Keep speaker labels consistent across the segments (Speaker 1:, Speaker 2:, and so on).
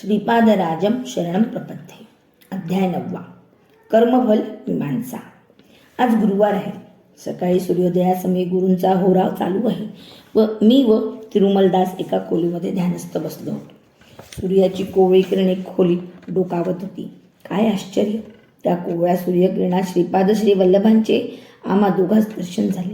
Speaker 1: श्रीपादराजं शरणं प्रपद्ये. अध्याय 9. कर्मफल मीमांसा. आज गुरुवार आहे. सकाळी सूर्योदयासमयी गुरूंचा होराव चालू आहे व तिरुमलदास एका खोलीमध्ये ध्यानस्थ बसलो होतो. सूर्याची कोवळी किरणे खोलीत डोकावत होती. काय आश्चर्य! त्या कोवळ्या सूर्यकिरणात श्रीपाद श्री वल्लभांचे आम्हा दोघांस दर्शन झाले.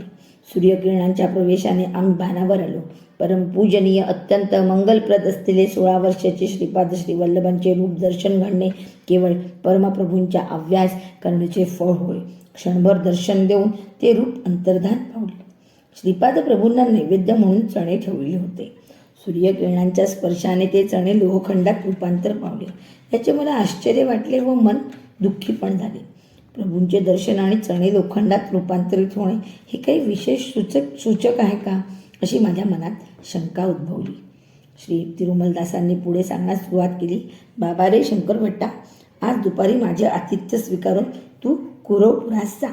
Speaker 1: सूर्यकिरणांच्या प्रवेशाने आम्ही भानावर आलो. परमपूजनीय अत्यंत मंगलप्रद असलेले 16 वर्षाचे श्रीपाद श्री वल्लभांचे रूप दर्शन घडणे केवळ परमप्रभूंच्या अभ्यास करण्याचे फळ होय. क्षणभर दर्शन देऊन ते रूप अंतर्धान पावले. श्रीपाद प्रभूंना नैवेद्य म्हणून चणे ठेवले होते. सूर्यकिरणांच्या स्पर्शाने ते चणे लोहखंडात रूपांतर पावले. याचे मला आश्चर्य वाटले व मन दुःखी पण झाले. प्रभूंचे दर्शन आणि चणे लोखंडात रूपांतरित होणे हे काही विशेष सूचक आहे का, अशी माझ्या मनात शंका उद्भवली. श्री तिरुमलदासांनी पुढे सांगण्यास सुरुवात केली. बाबा रे शंकर भट्टा, आज दुपारी माझे आतिथ्य स्वीकारून तू कुरवपुरास जा,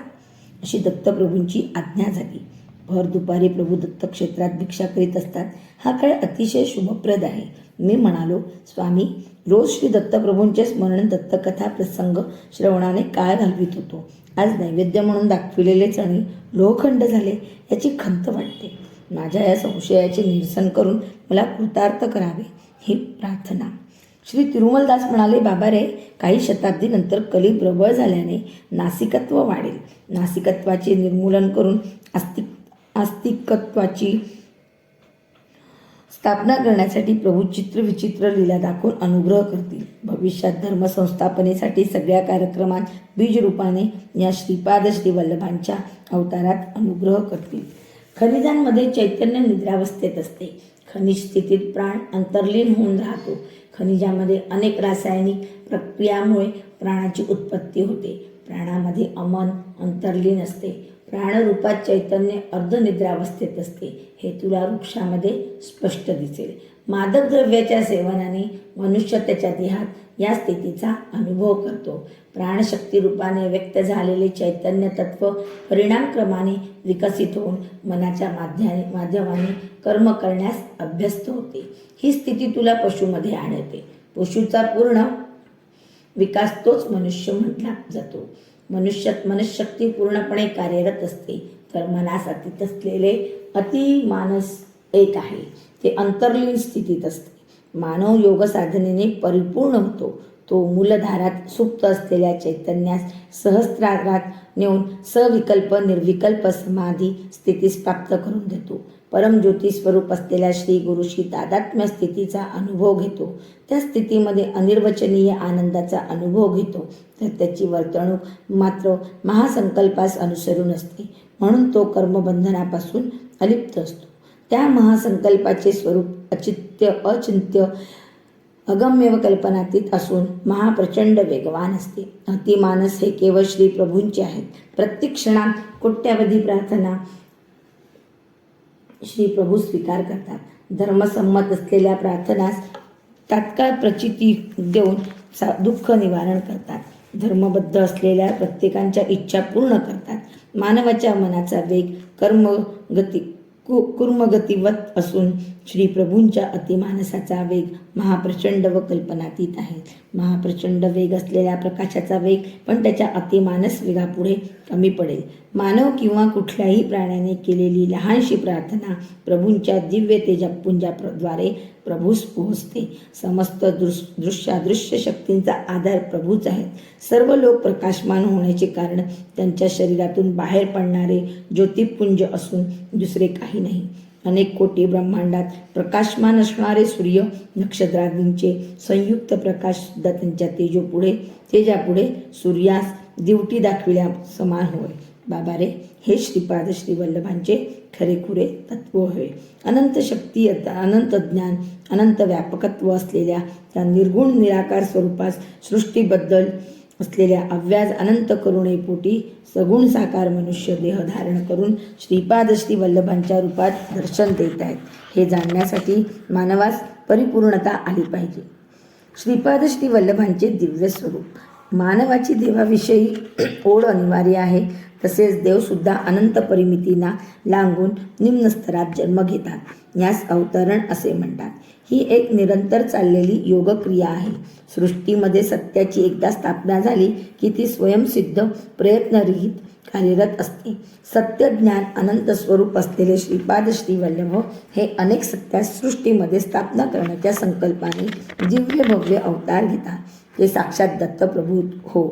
Speaker 1: अशी दत्तप्रभूंची आज्ञा झाली. भर दुपारी प्रभू दत्त क्षेत्रात भिक्षा करीत असतात. हा काळ अतिशय शुभप्रद आहे. मी म्हणालो, स्वामी, रोज श्री दत्तप्रभूंचे स्मरण दत्तकथा प्रसंग श्रवणाने काळ घालवित होतो. आज नैवेद्य म्हणून दाखविलेले चणे लोहखंड झाले, याची खंत वाटते. माझ्या या संशयाचे निरसन करून मला कृतार्थ करावे ही प्रार्थना. श्री तिरुमलदास म्हणाले, बाबा रे, काही शताब्दीनंतर कली प्रबळ झाल्याने नासिकत्व वाढेल. नासिकत्वाचे निर्मूलन करून आस्तिकत्वाची स्थापना करण्यासाठी प्रभू चित्रविचित्र लीला दाखवून अनुग्रह करतील. भविष्यात धर्म संस्थापनेसाठी सगळ्या कार्यक्रमात बीजरूपाने या श्रीपाद श्री वल्लभांच्या अवतारात अनुग्रह करतील. खनिजांमध्ये चैतन्य निद्रावस्थेत असते. खनिज स्थितीत प्राण अंतर्लीन होऊन राहतो. खनिजामध्ये अनेक रासायनिक प्रक्रियामुळे प्राणाची उत्पत्ती होते. प्राणामध्ये अमन अंतर्लीन असते. प्राणरूपात चैतन्य अर्धनिद्रावस्थेत असते. हे तुला वृक्षामध्ये स्पष्ट दिसेल. मादक द्रव्याच्या सेवनाने मनुष्य त्याच्या देहात या स्थितीचा अनुभव करतो. प्राणशक्ती रूपाने व्यक्त झालेले चैतन्य तत्व परिणामक्रमाने विकसित होऊन मनाच्या माध्यमाने कर्म करण्यास अभ्यस्त होते. ही स्थिती तुला पशुमध्ये आणते. पशुचा पूर्ण विकास तोच मनुष्य म्हटला जातो. मनुष्यात मनशक्ती पूर्णपणे कार्यरत असते. तर मनास अतीत असलेले अतिमानस एक आहे. ते अंतर्लीन स्थितीत असते. मानव योग साधनेने परिपूर्ण होतो. तो मूलधारात सुप्त असलेल्या चैतन्यास सहस्रारात नेऊन सविकल्प निर्विकल्प समाधी स्थितीस प्राप्त करून देतो. परमज्योती स्वरूप असलेल्या श्री गुरुशी तादात्म्य स्थितीचा अनुभव घेतो. त्या स्थितीमध्ये अनिर्वचनीय आनंदाचा अनुभव घेतो. तर त्याची वर्तणूक मात्र महासंकल्पास अनुसरून असते. म्हणून तो कर्मबंधनापासून अलिप्त असतो. त्या महासंकल्पाचे स्वरूप अचिंत्य अगम्य व कल्पनातीत असून महाप्रचंड वेगवान असते. अतिमानस हे केवळ श्री प्रभूंचे आहेत. प्रत्येक क्षणात कोट्यावधी प्रार्थना श्री प्रभू स्वीकार करतात. धर्मसंमत असलेल्या प्रार्थनास तात्काळ प्रचिती देऊन दुःख निवारण करतात. धर्मबद्ध असलेल्या प्रत्येकांच्या इच्छा पूर्ण करतात. मानवाच्या मनाचा वेग कुर्मगतीवत असून श्री प्रभूंच्या अतिमानसाचा वेग महाप्रचंड व कल्पनातीत आहे. महाप्रचंड वेग असलेल्या प्रकाशाचा वेग पण त्याच्या अतिमानस वेगापुढे कमी पडेल. मानव किंवा कुठल्याही प्राण्याने केलेली लहानशी प्रार्थना प्रभूंच्या दिव्य तेजपुंजाद्वारे प्रभूस पोहोचते. समस्त दृश्यादृश्य शक्तींचा आधार प्रभूच आहेत. सर्व लोक प्रकाशमान होण्याचे कारण त्यांच्या शरीरातून बाहेर पडणारे ज्योतिपुंज असून दुसरे काही नाही. अनेक कोटी ब्रह्मांडात प्रकाशमान असणारे सूर्य नक्षत्रादींचे संयुक्त प्रकाश सुद्धा त्यांच्या तेजापुढे सूर्यास दिवटी दाखविल्या समान होय. बाबा रे, हे श्रीपाद श्री वल्लभांचे खरेखुरे तत्व होय. अनंत शक्ती, अनंत ज्ञान, अनंत व्यापकत्व असलेल्या त्या निर्गुण निराकार स्वरूपास सृष्टीबद्दल असलेल्या अव्याज अनंत करुणेपोटी सगुण साकार मनुष्य देह धारण करून श्रीपाद श्री वल्लभांच्या रूपात दर्शन देत आहेत. हे जाणण्यासाठी मानवास परिपूर्णता आली पाहिजे. श्रीपाद श्री वल्लभांचे दिव्य स्वरूप. मानवाची देवाविषयी ओढ अनिवार्य आहे. तसेच देवसुद्धा अनंत परिमितींना लांघून निम्न स्तरात जन्म घेतात. यास अवतरण असे म्हणतात. ही एक निरंतर चाललेली योगक्रिया आहे. सृष्टीमध्ये सत्याची एकदा स्थापना झाली की ती स्वयंसिद्ध प्रयत्नरहित कार्यरत असते. सत्य ज्ञान अनंत स्वरूप असलेले श्रीपाद श्रीवल्लभ हे अनेक सत्या सृष्टीमध्ये स्थापना करण्याच्या संकल्पाने दिव्य भव्य अवतार घेतात. ते साक्षात दत्तप्रभू हो.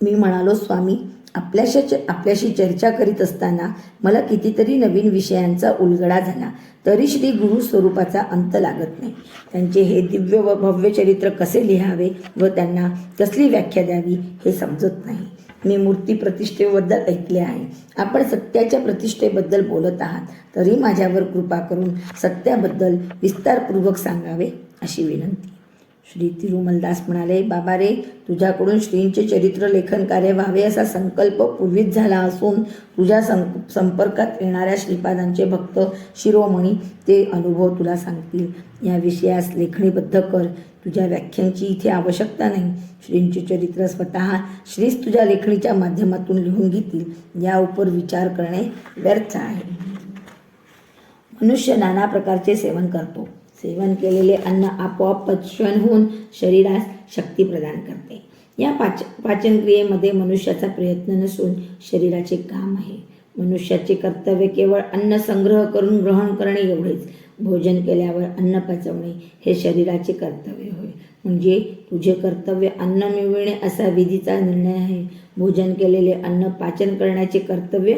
Speaker 1: मी म्हणालो, स्वामी, आपल्याशी चर्चा करीत असताना मला कितीतरी नवीन विषयांचा उलगडा झाला, तरी श्री गुरु स्वरूपाचा अंत लागत नाही. त्यांचे हे दिव्य व भव्य चरित्र कसे लिहावे व त्यांना कसली व्याख्या द्यावी हे समजत नाही. मी मूर्ती प्रतिष्ठेबद्दल ऐकले आहे. आपण सत्याच्या प्रतिष्ठेबद्दल बोलत आहात, तरी माझ्यावर कृपा करून सत्याबद्दल विस्तारपूर्वक सांगावे अशी विनंती. श्री तिरुमलदास म्हणाले, बाबा रे, तुझ्याकडून श्रींचे चरित्र लेखन कार्य व्हावे असा संकल्प पूर्वीच झाला असून तुझ्या संपर्कात येणाऱ्या श्रीपादांचे भक्त शिरोमणी ते अनुभव तुला सांगतील. या विषयास लेखणीबद्ध कर. तुझ्या व्याख्यांची इथे आवश्यकता नाही. श्रींचे चरित्र स्वतः श्रीच तुझ्या लेखणीच्या माध्यमातून लिहून घेतील. या उपर विचार करणे व्यर्थ आहे. मनुष्य नाना प्रकारचे सेवन करतो. सेवन केलेले अन्न आपोआप पचन होऊन शरीरास शक्ती प्रदान करते. या पाचनक्रियेमध्ये मनुष्याचा प्रयत्न नसून शरीराचे काम आहे. मनुष्याचे कर्तव्य केवळ अन्न संग्रह करून ग्रहण करणे एवढेच. भोजन केल्यावर अन्न पचवणे हे शरीराचे कर्तव्य होय. म्हणजे तुझे कर्तव्य अन्न मिळविणे असा विधीचा निर्णय आहे. भोजन केलेले अन्न पाचन करण्याचे कर्तव्य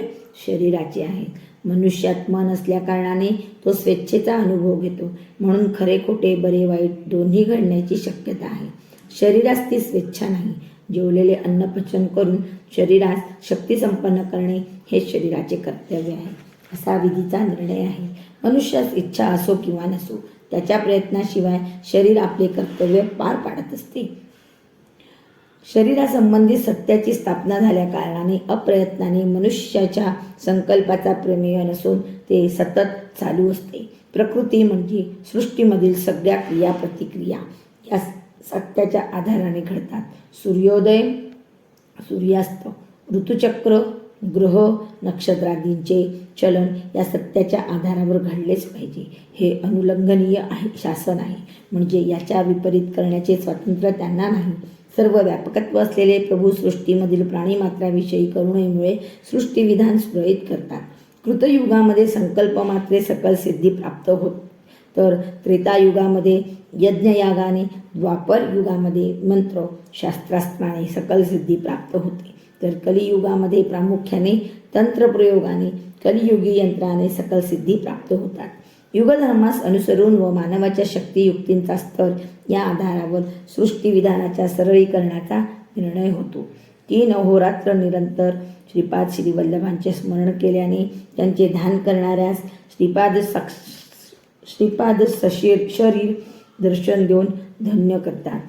Speaker 1: शरीराचे आहे. मनुष्यात मन असल्या कारणाने तो स्वेच्छेचा अनुभव घेतो. म्हणून खरे खोटे, बरे वाईट दोन्ही घडण्याची शक्यता आहे. शरीरास ती स्वेच्छा नाही. जेवलेले अन्न पचन करून शरीरास शक्ती संपन्न करणे हे शरीराचे कर्तव्य आहे असा विधीचा निर्णय आहे. मनुष्यास इच्छा असो किंवा नसो, त्याच्या प्रयत्नाशिवाय शरीर आपले कर्तव्य पार पाडत असते. शरीरासंबंधी सत्याची स्थापना झाल्या कारणाने अप्रयत्नाने मनुष्याच्या संकल्पाचा प्रमेय नसून ते सतत चालू असते. प्रकृती म्हणजे सृष्टीमधील सगळ्या क्रिया प्रतिक्रिया या सत्याच्या आधाराने घडतात. सूर्योदय, सूर्यास्त, ऋतुचक्र, ग्रह, नक्षत्रादींचे चलन या सत्याच्या आधारावर घडलेच पाहिजे. हे अनुलंघनीय आहे, शासन आहे. म्हणजे याच्या विपरीत करण्याचे स्वातंत्र्य त्यांना नाही. सर्व व्यापकत्व असलेले प्रभू सृष्टीमधील प्राणीमात्राविषयी करुणेमुळे सृष्टीविधान सुरळीत करतात. कृतयुगामध्ये संकल्प मात्रे सकल सिद्धी प्राप्त होत, तर त्रेतायुगामध्ये यज्ञयागाने, द्वापर युगामध्ये मंत्र शास्त्रास्त्राने सकल सिद्धी प्राप्त होते, तर कलियुगामध्ये प्रामुख्याने तंत्रप्रयोगाने, कलियुगी यंत्राने सकल सिद्धी प्राप्त होतात. युगधर्मास अनुसरून व मानवाच्या शक्तियुक्तींचा स्तर या आधारावर सृष्टीविधानाच्या सरळीकरणाचा निर्णय होतो. 3 अहोरात्र निरंतर श्रीपाद श्रीवल्लभांचे स्मरण केल्याने त्यांचे ध्यान करणाऱ्यास श्रीपाद शरीर दर्शन देऊन धन्य करतात.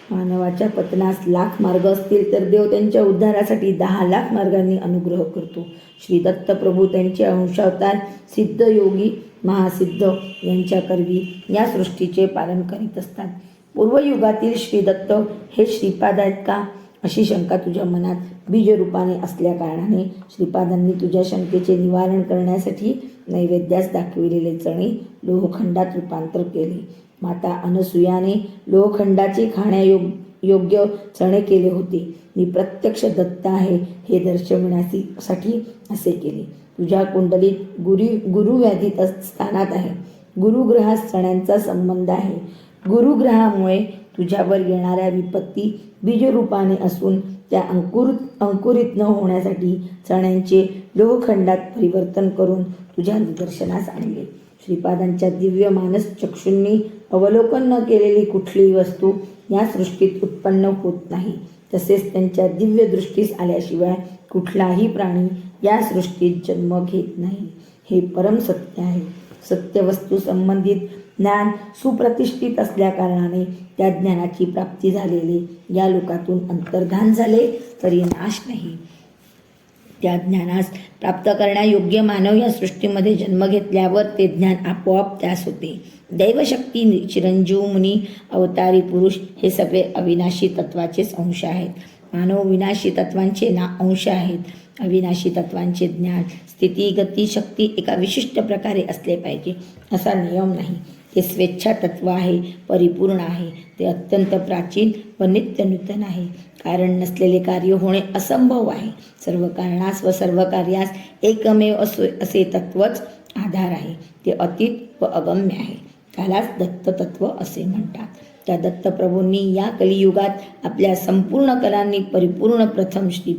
Speaker 1: मानवाच्या पतनास लाख मार्ग असतील तर देव त्यांच्या उद्धारासाठी 10 लाख मार्गांनी अनुग्रह करतो. श्री दत्त प्रभू त्यांचे अंशावतार सिद्ध योगी महासिद्ध यांच्याकरवी या सृष्टीचे पालन करीत असतात. पूर्वयुगातील श्री दत्त हे श्रीपाद आहेत का अशी शंका तुझ्या मनात बीजरूपाने असल्या कारणाने श्रीपादांनी तुझ्या शंकेचे निवारण करण्यासाठी नैवेद्यास दाखविलेले चणे लोहखंडात रूपांतर केले. माता अनसुयाने लोहखंडाचे खाण्यायोग्य चणे केले होते. मी प्रत्यक्ष दत्त आहे हे दर्शविण्यासाठी असे केले. तुझ्या कुंडलीत गुरुव्याधीत स्थानात आहे. गुरुग्रहास चण्यांचा संबंध आहे. गुरुग्रहामुळे तुझ्यावर येणाऱ्या विपत्ती बीजरूपाने असून त्या अंकुरित न होण्यासाठी चण्यांचे लोहखंडात परिवर्तन करून तुझ्या निदर्शनास आणले. श्रीपादांच्या दिव्य मानस चक्षुंनी अवलोकन न केलेली कुठलीही वस्तू या सृष्टीत उत्पन्न होत नाही. तसेच त्यांच्या दिव्य दृष्टीस आल्याशिवाय कुठलाही प्राणी या सृष्टीत जन्म घेत नाही. हे परम सत्य आहे. सत्य वस्तू संबंधित ज्ञान सुप्रतिष्ठित असल्या कारणाने त्या ज्ञानाची प्राप्ती झालेले या लोकातून अंतर्धान झाले तरी नाश नाही. त्या ज्ञानास प्राप्त करण्यायोग्य मानव या सृष्टीमध्ये जन्म घेतल्यावर ते ज्ञान आपोआप त्यास होते. दैवशक्ती, चिरंजीव, मुनी, अवतारी पुरुष हे सगळे अविनाशी तत्वाचेच अंश आहेत. मानव विनाशी तत्वांचे अंश आहेत. अविनाशी तत्वांचे ज्ञान, स्थिती, गती, शक्ती एका विशिष्ट प्रकारे असले पाहिजे असा नियम नाही. ते स्वेच्छा तत्व आहे, परिपूर्ण आहे. ते अत्यंत प्राचीन व नित्य नूतन आहे. कारण नसलेले कार्य होणे असंभव आहे. सर्व कारणास व सर्व कार्यास एकमेव असे तत्वच आधार आहे. ते अतीत व अगम्य आहे. त्यालाच दत्त तत्व असे म्हणतात. त्या दत्तप्रभूंनी या कलियुगात आपल्या संपूर्ण कलांनी परिपूर्ण प्रथम श्री